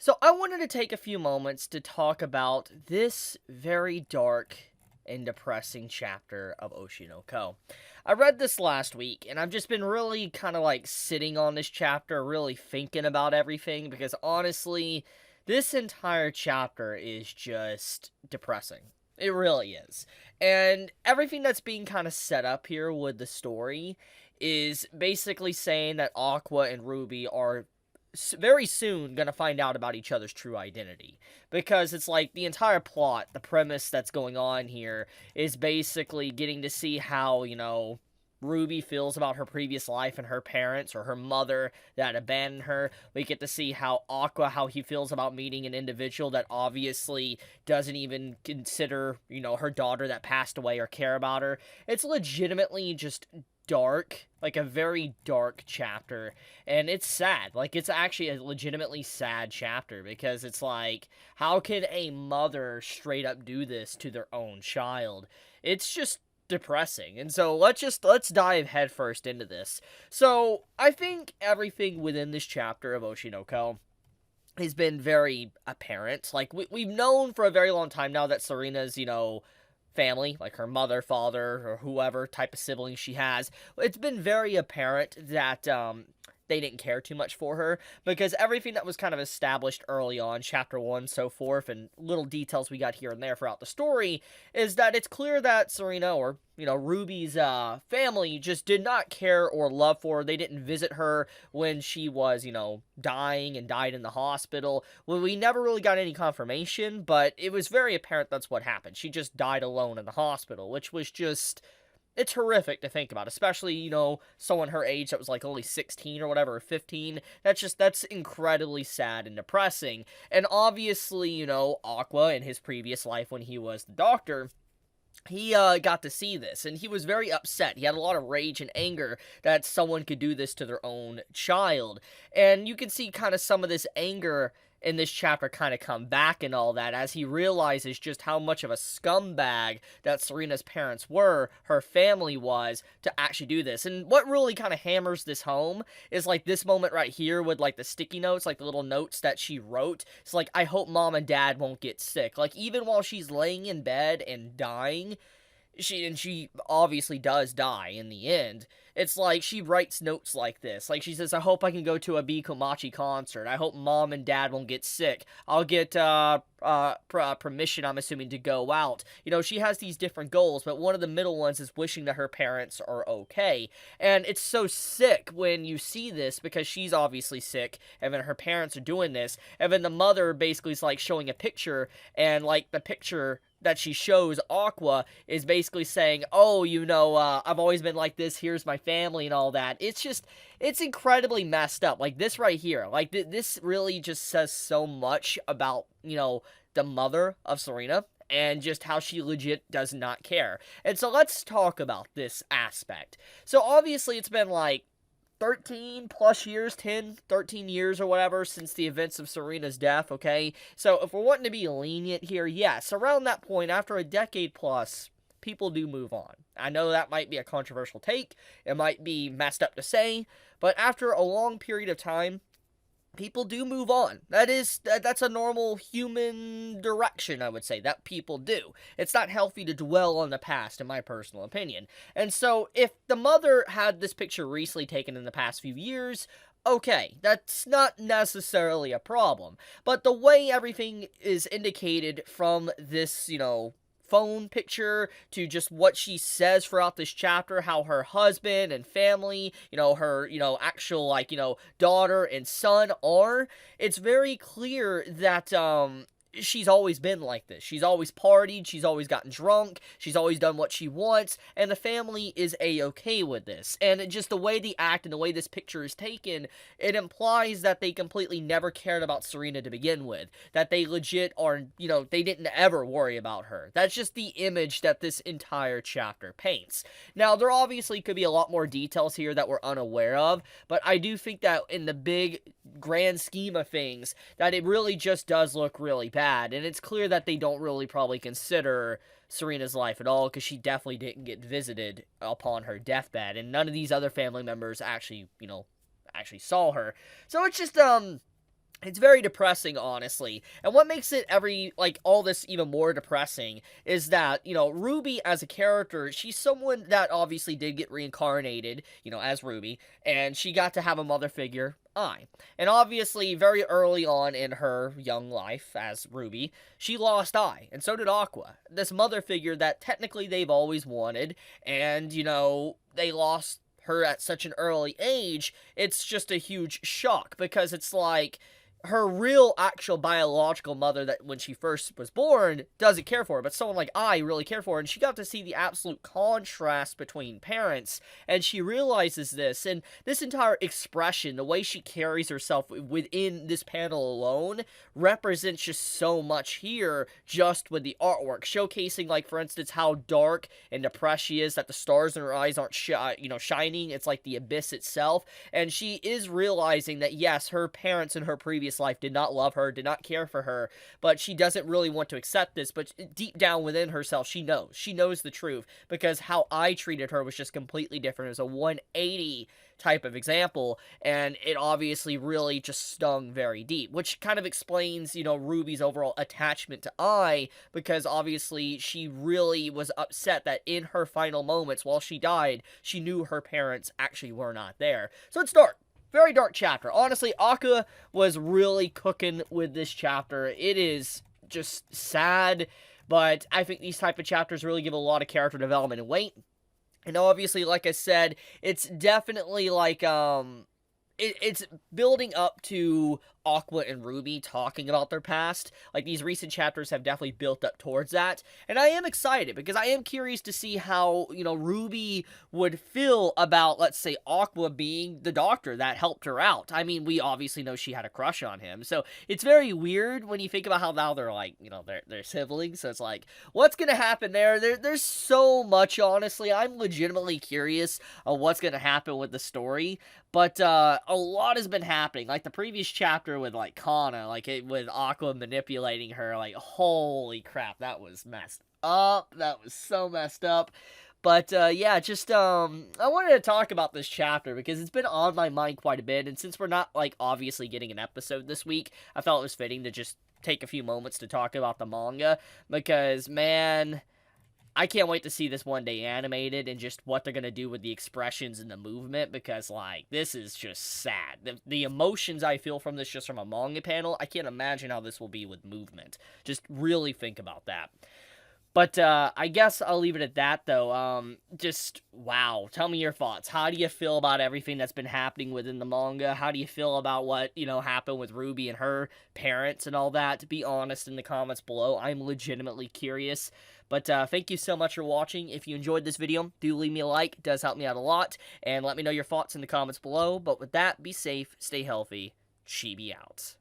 So I wanted to take a few moments to talk about this very dark and depressing chapter of Oshi no Ko. I read this last week, and I've just been really kind of like sitting on this chapter, really thinking about everything, because honestly, this entire chapter is just depressing. It really is. And everything that's being kind of set up here with the story is basically saying that Aqua and Ruby are very soon gonna find out about each other's true identity, because it's like the entire plot, the premise that's going on here is basically getting to see how, Ruby feels about her previous life and her parents or her mother that abandoned her. We get to see how Aqua, how he feels about meeting an individual that obviously doesn't even consider, her daughter that passed away or care about her. It's legitimately just dark, like a very dark chapter, and it's sad. Like, it's actually a legitimately sad chapter, because it's like, how can a mother straight up do this to their own child? It's just depressing. And so let's dive headfirst into this. So I think everything within this chapter of Oshi no Ko has been very apparent. Like, we've known for a very long time now that Serena's, family, like her mother, father, or whoever type of sibling she has, it's been very apparent that they didn't care too much for her, because everything that was kind of established early on, chapter 1, so forth, and little details we got here and there throughout the story, is that it's clear that Serena, or, Ruby's family, just did not care or love for her. They didn't visit her when she was, dying and died in the hospital. Well, we never really got any confirmation, but it was very apparent that's what happened. She just died alone in the hospital, which was just, it's horrific to think about, especially, someone her age that was like only 16 or whatever, or 15. That's incredibly sad and depressing. And obviously, Aqua in his previous life when he was the doctor, he got to see this, and he was very upset. He had a lot of rage and anger that someone could do this to their own child. And you can see kind of some of this anger in this chapter kind of come back and all that, as he realizes just how much of a scumbag that Serena's parents were, her family was, to actually do this. And what really kind of hammers this home is like this moment right here with like the sticky notes, like the little notes that she wrote. It's like, I hope mom and dad won't get sick. Like, even while she's laying in bed and dying, she obviously does die in the end. It's like she writes notes like this. Like, she says, I hope I can go to a B Komachi concert. I hope mom and dad won't get sick. I'll get permission, I'm assuming, to go out. She has these different goals, but one of the middle ones is wishing that her parents are okay. And it's so sick when you see this, because she's obviously sick, and then her parents are doing this, and then the mother basically is like showing a picture, and like the picture that she shows Aqua is basically saying, oh, I've always been like this, here's my family and all that. It's incredibly messed up. Like, this right here, like, this really just says so much about, the mother of Serena, and just how she legit does not care. And so let's talk about this aspect. So obviously it's been like 13 plus years, 10, 13 years or whatever, since the events of Serena's death, okay? So if we're wanting to be lenient here, yes, around that point, after a decade plus, people do move on. I know that might be a controversial take, it might be messed up to say, but after a long period of time, people do move on. That's a normal human direction, I would say, that people do. It's not healthy to dwell on the past, in my personal opinion. And so, if the mother had this picture recently taken in the past few years, okay, that's not necessarily a problem. But the way everything is indicated from this, phone picture to just what she says throughout this chapter, how her husband and family, her, actual, like, daughter and son are, it's very clear that, she's always been like this. She's always partied, she's always gotten drunk, she's always done what she wants, and the family is a-okay with this. And just the way the act and the way this picture is taken, it implies that they completely never cared about Serena to begin with. That they legit are, they didn't ever worry about her. That's just the image that this entire chapter paints. Now, there obviously could be a lot more details here that we're unaware of, but I do think that in the big, grand scheme of things, that it really just does look really bad. And it's clear that they don't really probably consider Serena's life at all, because she definitely didn't get visited upon her deathbed, and none of these other family members actually, actually saw her. So it's just, It's very depressing, honestly. And what makes it all this even more depressing is that, Ruby as a character, she's someone that obviously did get reincarnated, as Ruby, and she got to have a mother figure, Ai. And obviously, very early on in her young life as Ruby, she lost Ai, and so did Aqua. This mother figure that technically they've always wanted, and, they lost her at such an early age. It's just a huge shock because it's like her real actual biological mother that when she first was born doesn't care for her, but someone like I really care for her, and she got to see the absolute contrast between parents, and she realizes this, and this entire expression, the way she carries herself within this panel alone, represents just so much here, just with the artwork, showcasing, like, for instance, how dark and depressed she is, that the stars in her eyes aren't shining, it's like the abyss itself, and she is realizing that, yes, her parents in her previous life did not love her, did not care for her, but she doesn't really want to accept this, but deep down within herself, she knows the truth, because how I treated her was just completely different. It was a 180 type of example, and it obviously really just stung very deep, which kind of explains, Ruby's overall attachment to I, because obviously she really was upset that in her final moments, while she died, she knew her parents actually were not there. So it's dark. Very dark chapter. Honestly, Aqua was really cooking with this chapter. It is just sad, but I think these type of chapters really give a lot of character development and weight. And obviously, like I said, it's definitely like, it's building up to Aqua and Ruby talking about their past. Like, these recent chapters have definitely built up towards that. And I am excited, because I am curious to see how, Ruby would feel about, let's say, Aqua being the doctor that helped her out. I mean, we obviously know she had a crush on him. So, it's very weird when you think about how now they're, like, they're siblings. So, it's like, what's gonna happen there? There's so much, honestly. I'm legitimately curious of what's gonna happen with the story. But, a lot has been happening. Like, the previous chapter with, like, Kana, with Aqua manipulating her, like, holy crap, that was messed up. That was so messed up. But, yeah, just, I wanted to talk about this chapter because it's been on my mind quite a bit, and since we're not, like, obviously getting an episode this week, I felt it was fitting to just take a few moments to talk about the manga, because, man, I can't wait to see this one day animated and just what they're going to do with the expressions and the movement, because, like, this is just sad. The emotions I feel from this just from a manga panel, I can't imagine how this will be with movement. Just really think about that. But, I guess I'll leave it at that, though. Just, wow. Tell me your thoughts. How do you feel about everything that's been happening within the manga? How do you feel about what, happened with Ruby and her parents and all that? Be honest in the comments below. I'm legitimately curious. But, thank you so much for watching. If you enjoyed this video, do leave me a like. It does help me out a lot. And let me know your thoughts in the comments below. But with that, be safe, stay healthy. Chibi out.